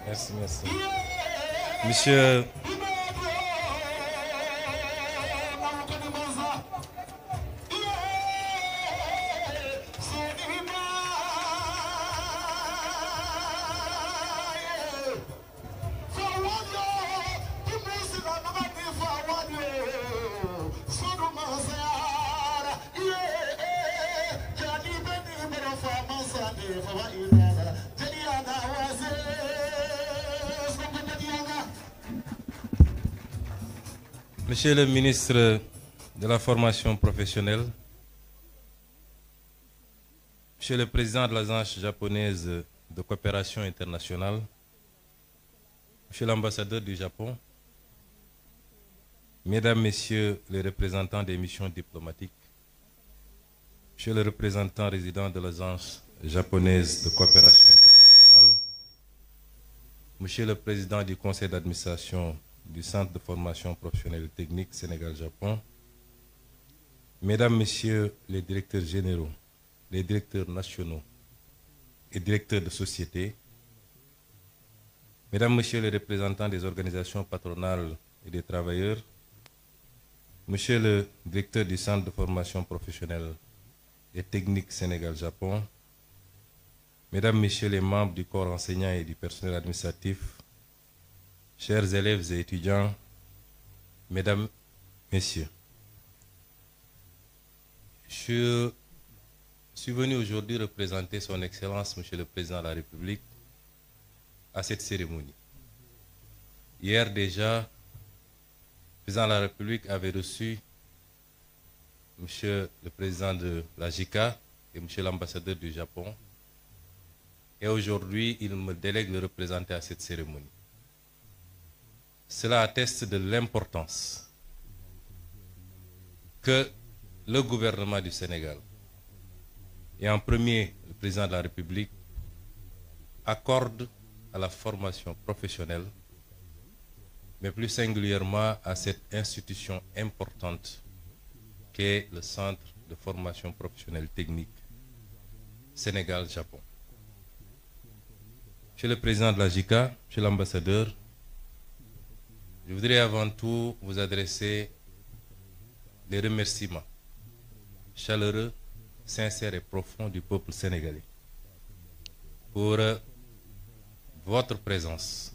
Merci, merci. Monsieur... Monsieur le ministre de la formation professionnelle, Monsieur le président de l'Agence japonaise de coopération internationale, Monsieur l'ambassadeur du Japon, Mesdames, Messieurs les représentants des missions diplomatiques, Monsieur le représentant résident de l'Agence japonaise de coopération internationale, Monsieur le président du conseil d'administration du Centre de formation professionnelle et technique Sénégal-Japon, Mesdames, Messieurs les directeurs généraux, les directeurs nationaux et directeurs de société, Mesdames, Messieurs les représentants des organisations patronales et des travailleurs, Monsieur le directeur du Centre de formation professionnelle et technique Sénégal-Japon, Mesdames, Messieurs les membres du corps enseignant et du personnel administratif, chers élèves et étudiants, Mesdames, Messieurs, je suis venu aujourd'hui représenter son Excellence, Monsieur le Président de la République, à cette cérémonie. Hier déjà, le Président de la République avait reçu Monsieur le Président de la JICA et Monsieur l'ambassadeur du Japon. Et aujourd'hui, il me délègue de le représenter à cette cérémonie. Cela atteste de l'importance que le gouvernement du Sénégal, et en premier le président de la République, accorde à la formation professionnelle, mais plus singulièrement à cette institution importante qu'est le Centre de formation professionnelle technique Sénégal-Japon. Monsieur le président de la JICA, monsieur l'ambassadeur, je voudrais avant tout vous adresser des remerciements chaleureux, sincères et profonds du peuple sénégalais pour votre présence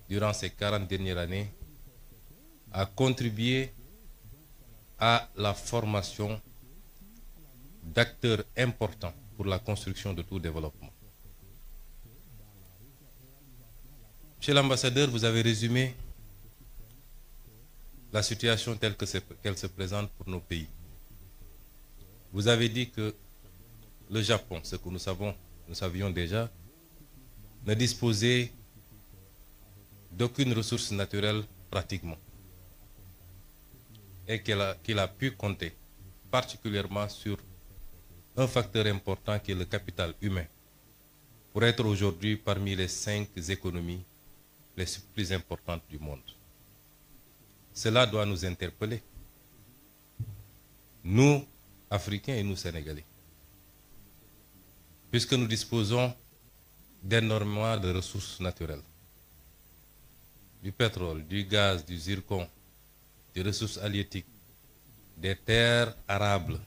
durant ces 40 dernières années à contribuer à la formation d'acteurs importants pour la construction de tout développement. Monsieur l'ambassadeur, vous avez résumé la situation telle qu'elle se présente pour nos pays. Vous avez dit que le Japon, ce que nous savions déjà, ne disposait d'aucune ressource naturelle pratiquement, et qu'il a pu compter particulièrement sur un facteur important qui est le capital humain pour être aujourd'hui parmi les 5 économies les plus importantes du monde. Cela doit nous interpeller, nous, Africains et nous, Sénégalais, puisque nous disposons d'énormément de ressources naturelles, du pétrole, du gaz, du zircon, des ressources halieutiques, des terres arables,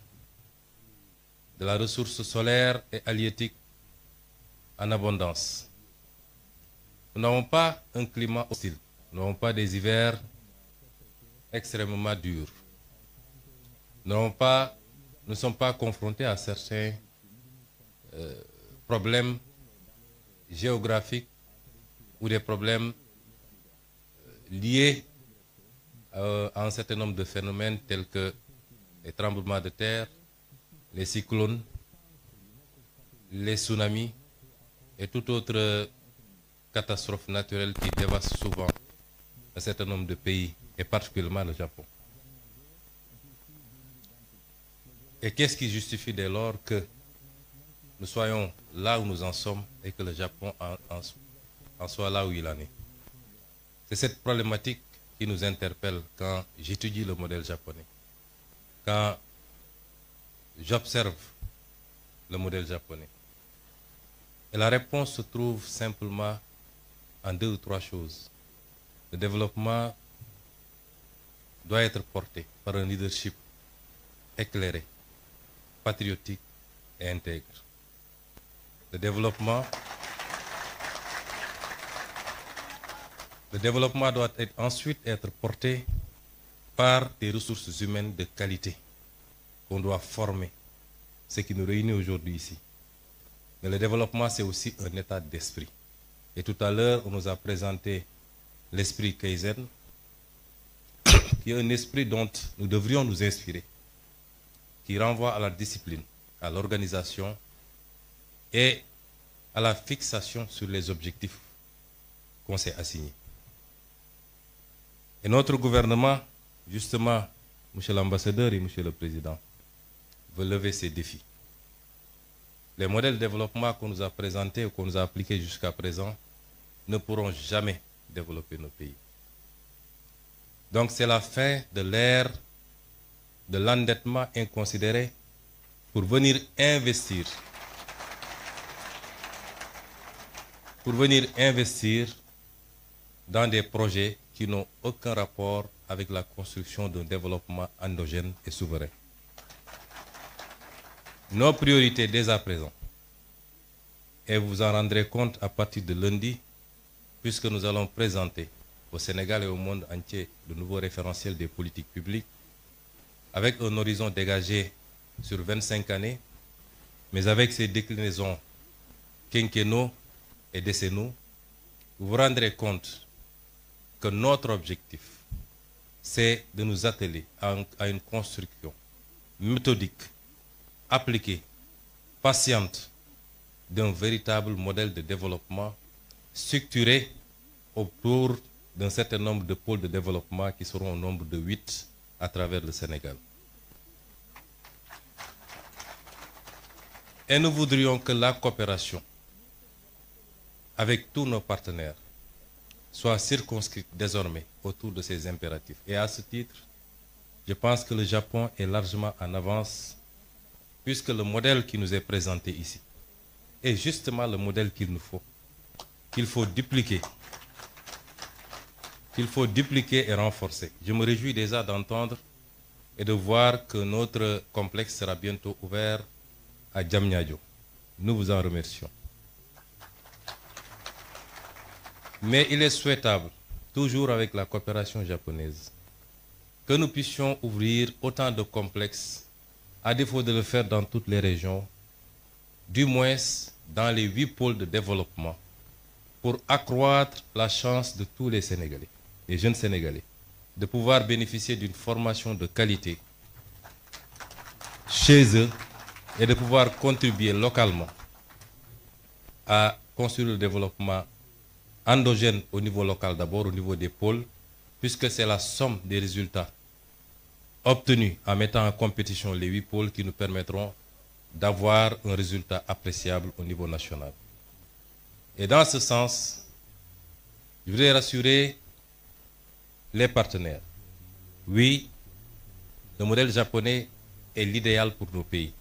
de la ressource solaire et halieutique en abondance. Nous n'avons pas un climat hostile, nous n'avons pas des hivers extrêmement durs. Nous ne sommes pas confrontés à certains problèmes géographiques ou des problèmes liés à un certain nombre de phénomènes tels que les tremblements de terre, les cyclones, les tsunamis et toute autre catastrophe naturelle qui dévaste souvent un certain nombre de pays, et particulièrement le Japon. Et qu'est-ce qui justifie dès lors que nous soyons là où nous en sommes et que le Japon en soit là où il en est? C'est cette problématique qui nous interpelle quand j'étudie le modèle japonais, quand j'observe le modèle japonais. Et la réponse se trouve simplement en 2 ou 3 choses. Le développement doit être porté par un leadership éclairé, patriotique et intègre. Le développement doit ensuite être porté par des ressources humaines de qualité qu'on doit former, ce qui nous réunit aujourd'hui ici. Mais le développement, c'est aussi un état d'esprit. Et tout à l'heure, on nous a présenté l'esprit Kaizen, qui est un esprit dont nous devrions nous inspirer, qui renvoie à la discipline, à l'organisation et à la fixation sur les objectifs qu'on s'est assignés. Et notre gouvernement, justement, Monsieur l'ambassadeur et Monsieur le Président, veut lever ces défis. Les modèles de développement qu'on nous a présentés ou qu'on nous a appliqués jusqu'à présent ne pourront jamais développer nos pays. Donc c'est la fin de l'ère de l'endettement inconsidéré pour venir investir dans des projets qui n'ont aucun rapport avec la construction d'un développement endogène et souverain. Nos priorités dès à présent, et vous vous en rendrez compte à partir de lundi, puisque nous allons présenter au Sénégal et au monde entier le nouveau référentiel des politiques publiques, avec un horizon dégagé sur 25 années, mais avec ses déclinaisons quinquennaux et décennaux, vous vous rendrez compte que notre objectif, c'est de nous atteler à une construction méthodique, appliquée, patiente, d'un véritable modèle de développement structuré autour d'un certain nombre de pôles de développement qui seront au nombre de 8 à travers le Sénégal. Et nous voudrions que la coopération avec tous nos partenaires soit circonscrite désormais autour de ces impératifs. Et à ce titre, je pense que le Japon est largement en avance, puisque le modèle qui nous est présenté ici est justement le modèle qu'il nous faut, qu'il faut dupliquer et renforcer. Je me réjouis déjà d'entendre et de voir que notre complexe sera bientôt ouvert à Diamniadio. Nous vous en remercions. Mais il est souhaitable, toujours avec la coopération japonaise, que nous puissions ouvrir autant de complexes, à défaut de le faire dans toutes les régions, du moins dans les 8 pôles de développement, pour accroître la chance de tous les Sénégalais, les jeunes Sénégalais, de pouvoir bénéficier d'une formation de qualité chez eux et de pouvoir contribuer localement à construire le développement endogène au niveau local d'abord, au niveau des pôles, puisque c'est la somme des résultats obtenus en mettant en compétition les 8 pôles qui nous permettront d'avoir un résultat appréciable au niveau national. Et dans ce sens, je voudrais rassurer les partenaires. Oui, le modèle japonais est l'idéal pour nos pays.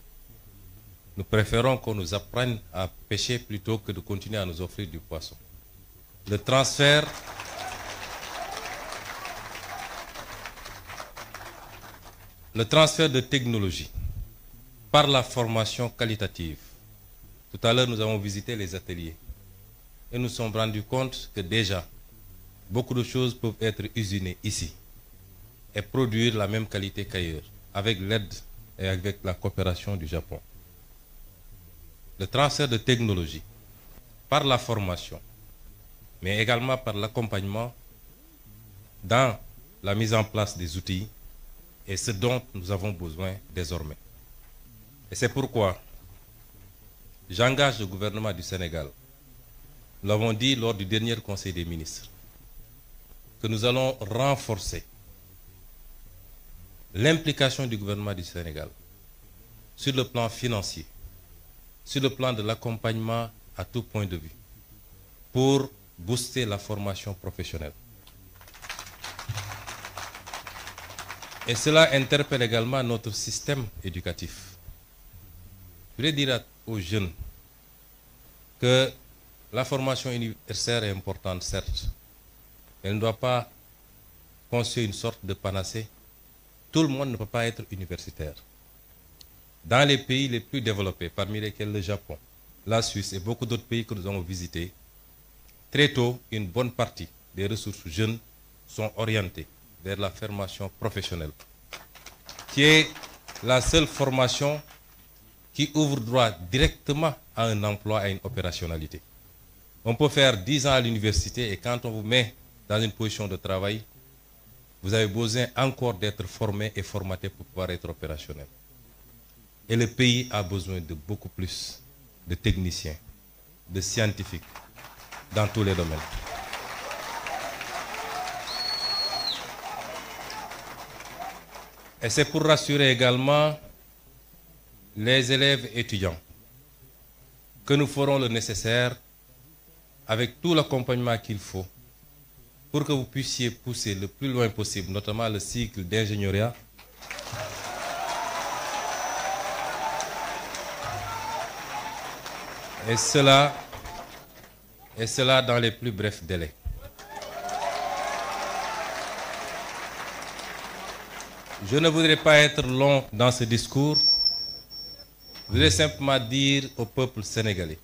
Nous préférons qu'on nous apprenne à pêcher plutôt que de continuer à nous offrir du poisson. Le transfert de technologie par la formation qualitative. Tout à l'heure, nous avons visité les ateliers et nous nous sommes rendus compte que déjà, beaucoup de choses peuvent être usinées ici et produire la même qualité qu'ailleurs, avec l'aide et avec la coopération du Japon. Le transfert de technologie par la formation, mais également par l'accompagnement dans la mise en place des outils, est ce dont nous avons besoin désormais. Et c'est pourquoi j'engage le gouvernement du Sénégal, nous l'avons dit lors du dernier Conseil des ministres, que nous allons renforcer l'implication du gouvernement du Sénégal sur le plan financier, sur le plan de l'accompagnement à tout point de vue, pour booster la formation professionnelle. Et cela interpelle également notre système éducatif. Je voudrais dire aux jeunes que la formation universitaire est importante, certes. Elle ne doit pas constituer une sorte de panacée. Tout le monde ne peut pas être universitaire. Dans les pays les plus développés, parmi lesquels le Japon, la Suisse et beaucoup d'autres pays que nous avons visités, très tôt, une bonne partie des ressources jeunes sont orientées vers la formation professionnelle, qui est la seule formation qui ouvre droit directement à un emploi, à une opérationnalité. On peut faire 10 ans à l'université et quand on vous met dans une position de travail, vous avez besoin encore d'être formé et formaté pour pouvoir être opérationnel. Et le pays a besoin de beaucoup plus de techniciens, de scientifiques, dans tous les domaines. Et c'est pour rassurer également les élèves étudiants que nous ferons le nécessaire avec tout l'accompagnement qu'il faut pour que vous puissiez pousser le plus loin possible, notamment le cycle d'ingénieuriat, et cela dans les plus brefs délais. Je ne voudrais pas être long dans ce discours. Je voudrais simplement dire au peuple sénégalais,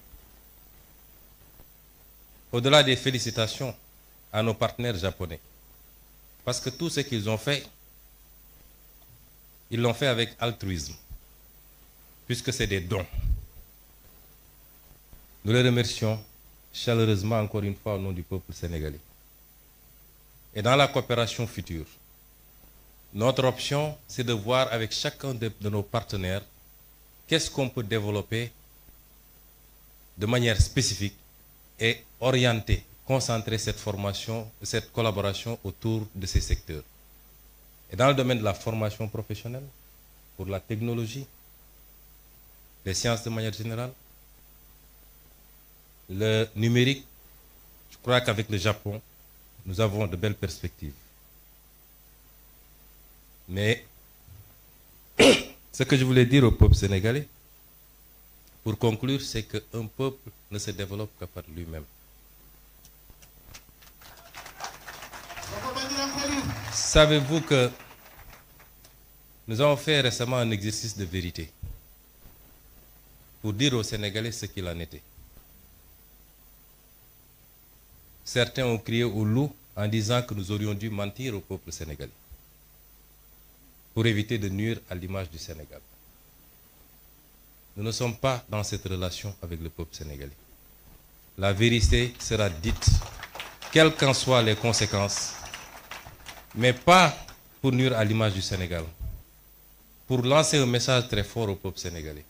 au-delà des félicitations à nos partenaires japonais, parce que tout ce qu'ils ont fait, ils l'ont fait avec altruisme, puisque c'est des dons. Nous les remercions chaleureusement encore une fois au nom du peuple sénégalais. Et dans la coopération future, notre option, c'est de voir avec chacun de nos partenaires qu'est-ce qu'on peut développer de manière spécifique et orienter, concentrer cette formation, cette collaboration autour de ces secteurs. Et dans le domaine de la formation professionnelle, pour la technologie, les sciences de manière générale, le numérique, je crois qu'avec le Japon, nous avons de belles perspectives. Mais ce que je voulais dire au peuple sénégalais, pour conclure, c'est qu'un peuple ne se développe que par lui-même. Savez-vous que nous avons fait récemment un exercice de vérité pour dire aux Sénégalais ce qu'il en était. Certains ont crié au loup en disant que nous aurions dû mentir au peuple sénégalais pour éviter de nuire à l'image du Sénégal. Nous ne sommes pas dans cette relation avec le peuple sénégalais. La vérité sera dite, quelles qu'en soient les conséquences, mais pas pour nuire à l'image du Sénégal, pour lancer un message très fort au peuple sénégalais.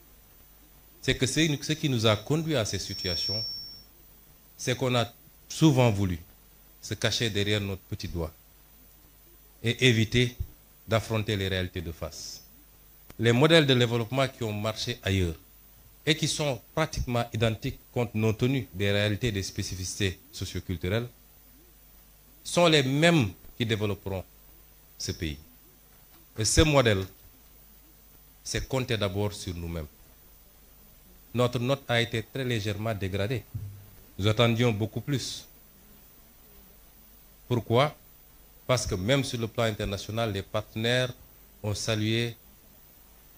C'est que ce qui nous a conduit à ces situations, c'est qu'on a souvent voulu se cacher derrière notre petit doigt et éviter d'affronter les réalités de face. Les modèles de développement qui ont marché ailleurs et qui sont pratiquement identiques compte tenu des réalités et des spécificités socioculturelles sont les mêmes qui développeront ce pays. Et ce modèle, c'est compter d'abord sur nous-mêmes. Notre note a été très légèrement dégradée. Nous attendions beaucoup plus. Pourquoi? Parce que même sur le plan international, les partenaires ont salué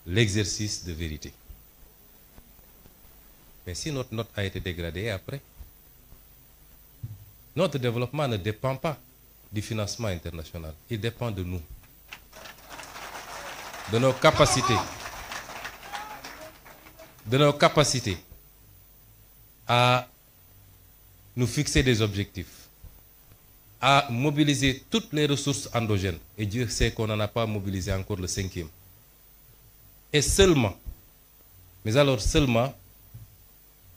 l'exercice de vérité. Mais si notre note a été dégradée après, notre développement ne dépend pas du financement international. Il dépend de nous, de nos capacités à nous fixer des objectifs, à mobiliser toutes les ressources endogènes. Et Dieu sait qu'on n'en a pas mobilisé encore le 5e. Et seulement, mais alors seulement,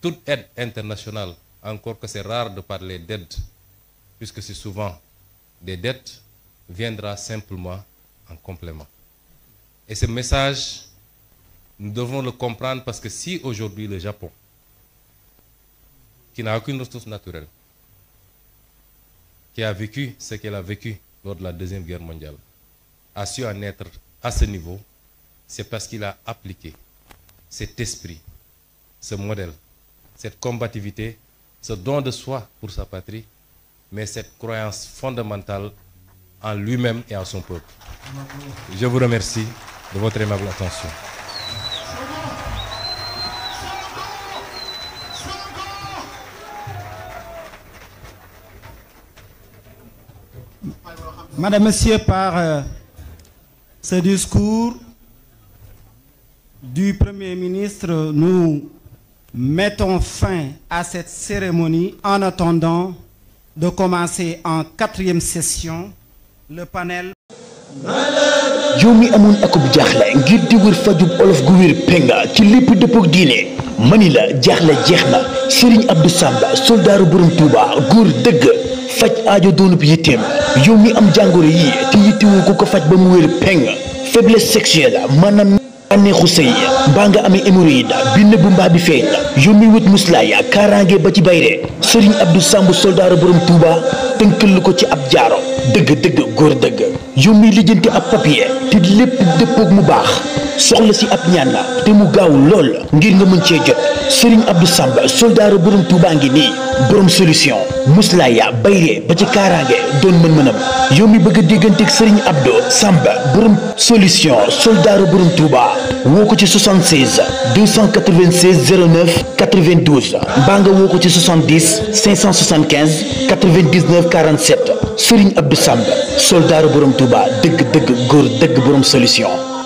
toute aide internationale, encore que c'est rare de parler d'aide, puisque c'est souvent des dettes, viendra simplement en complément. Et ce message, nous devons le comprendre parce que si aujourd'hui le Japon, qui n'a aucune ressource naturelle, qui a vécu ce qu'elle a vécu lors de la Deuxième Guerre mondiale, a su en être à ce niveau, c'est parce qu'il a appliqué cet esprit, ce modèle, cette combativité, ce don de soi pour sa patrie, mais cette croyance fondamentale en lui-même et en son peuple. Je vous remercie de votre aimable attention. Madame, Monsieur, par ce discours du Premier ministre, nous mettons fin à cette cérémonie en attendant de commencer en 4e session le panel. yow mi amoon akub jaaxle ngir di wër fajub olof gu wér penga ci lépp dëppook diine mani la jaaxle jeex na Serigne Abdou Samba soldaaru borom Touba góor dëgg faj aajo doonub yitteem yow mi am jàngoro yi te yittewoo ko ko faj ba mu wér peng faiblesse sexuelle maanaam neexu sëy mbaa nga amee hémorroïde bi nëbbu mbaa bi feeñ yow mi wut muslaay kaaraange ba ci bayre Serigne Abdou Samba soldaaru borom Touba tënkal ko ci ab jaaro dëgg góor dëgg yow mi lijjanti ab papier te lépp dëppook mu baax soxla si ab ñaan te mu gaaw lool ngir nga mën cee jot Serigne Abdou Samba soldaaru borom Touba ngi nii borom solution muslaaya bayre ba ci kaaraange doon mën-mënam yow mi bëgg a dégganteeg Serigne Abdou Samba borom solution soldaaru borom Touba woo ko ci 76 296 09 92 mbaa nga woo ko ci 70 575 99 47 Serigne Abdou Samba soldaaru borom Touba dëgg góor dëgg borom solution.